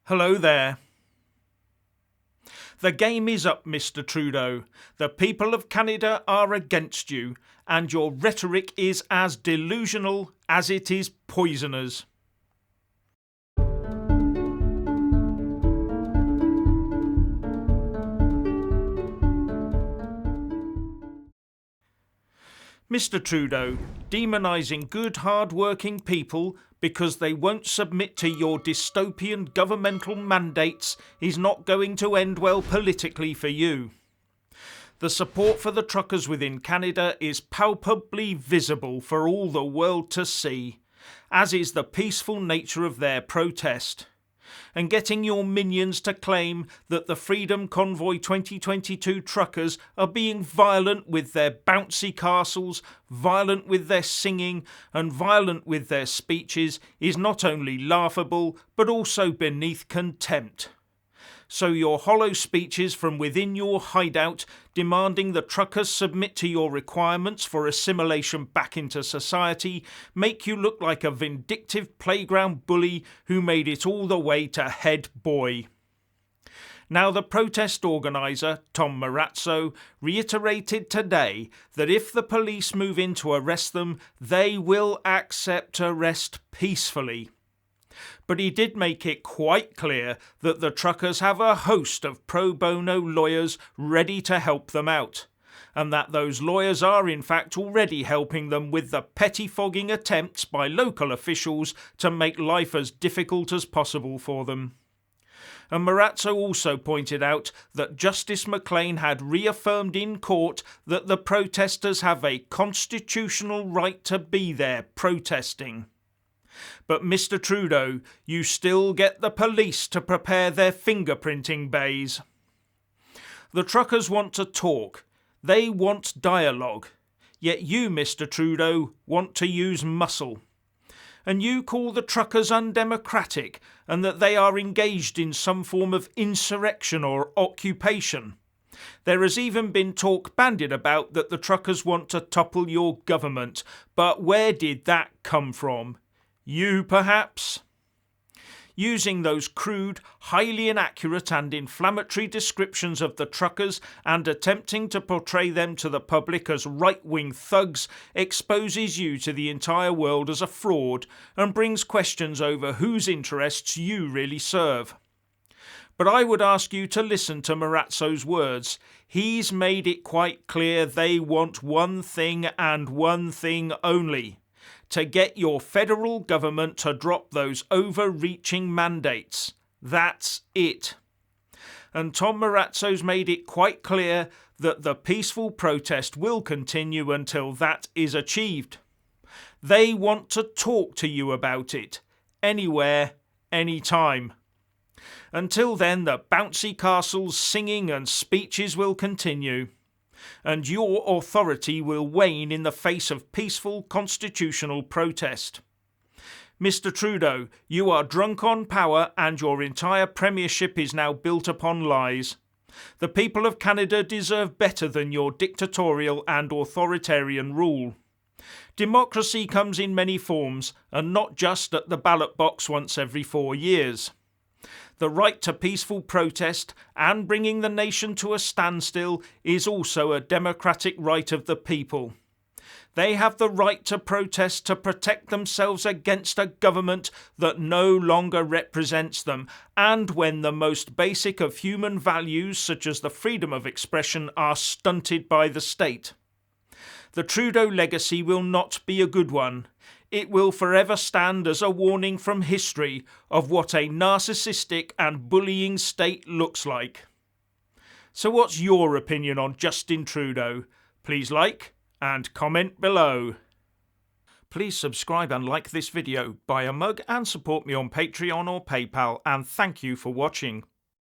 Hello there. The game is up, Mr. Trudeau. The people of Canada are against you, and your rhetoric is as delusional as it is poisonous. Mr. Trudeau, demonising good, hard-working people because they won't submit to your dystopian governmental mandates is not going to end well politically for you. The support for the truckers within Canada is palpably visible for all the world to see, as is the peaceful nature of their protest. And getting your minions to claim that the Freedom Convoy 2022 truckers are being violent with their bouncy castles, violent with their singing, and violent with their speeches is not only laughable, but also beneath contempt. So your hollow speeches from within your hideout demanding the truckers submit to your requirements for assimilation back into society make you look like a vindictive playground bully who made it all the way to head boy. Now the protest organiser, Tom Marazzo, reiterated today that if the police move in to arrest them, they will accept arrest peacefully. But he did make it quite clear that the truckers have a host of pro bono lawyers ready to help them out, and that those lawyers are in fact already helping them with the pettifogging attempts by local officials to make life as difficult as possible for them. And Marazzo also pointed out that Justice McLean had reaffirmed in court that the protesters have a constitutional right to be there protesting. But Mr. Trudeau, you still get the police to prepare their fingerprinting bays. The truckers want to talk. They want dialogue. Yet you, Mr. Trudeau, want to use muscle. And you call the truckers undemocratic and that they are engaged in some form of insurrection or occupation. There has even been talk bandied about that the truckers want to topple your government. But where did that come from? You, perhaps? Using those crude, highly inaccurate and inflammatory descriptions of the truckers and attempting to portray them to the public as right-wing thugs exposes you to the entire world as a fraud and brings questions over whose interests you really serve. But I would ask you to listen to Marazzo's words. He's made it quite clear they want one thing and one thing only: to get your federal government to drop those overreaching mandates. That's it. And Tom Marazzo's made it quite clear that the peaceful protest will continue until that is achieved. They want to talk to you about it, anywhere, anytime. Until then, the bouncy castles, singing and speeches will continue, and your authority will wane in the face of peaceful constitutional protest. Mr. Trudeau, you are drunk on power and your entire premiership is now built upon lies. The people of Canada deserve better than your dictatorial and authoritarian rule. Democracy comes in many forms, and not just at the ballot box once every 4 years. The right to peaceful protest and bringing the nation to a standstill is also a democratic right of the people. They have the right to protest to protect themselves against a government that no longer represents them, and when the most basic of human values, such as the freedom of expression, are stunted by the state. The Trudeau legacy will not be a good one. It will forever stand as a warning from history of what a narcissistic and bullying state looks like. So what's your opinion on Justin Trudeau? Please like and comment below. Please subscribe and like this video, buy a mug and support me on Patreon or PayPal, and thank you for watching.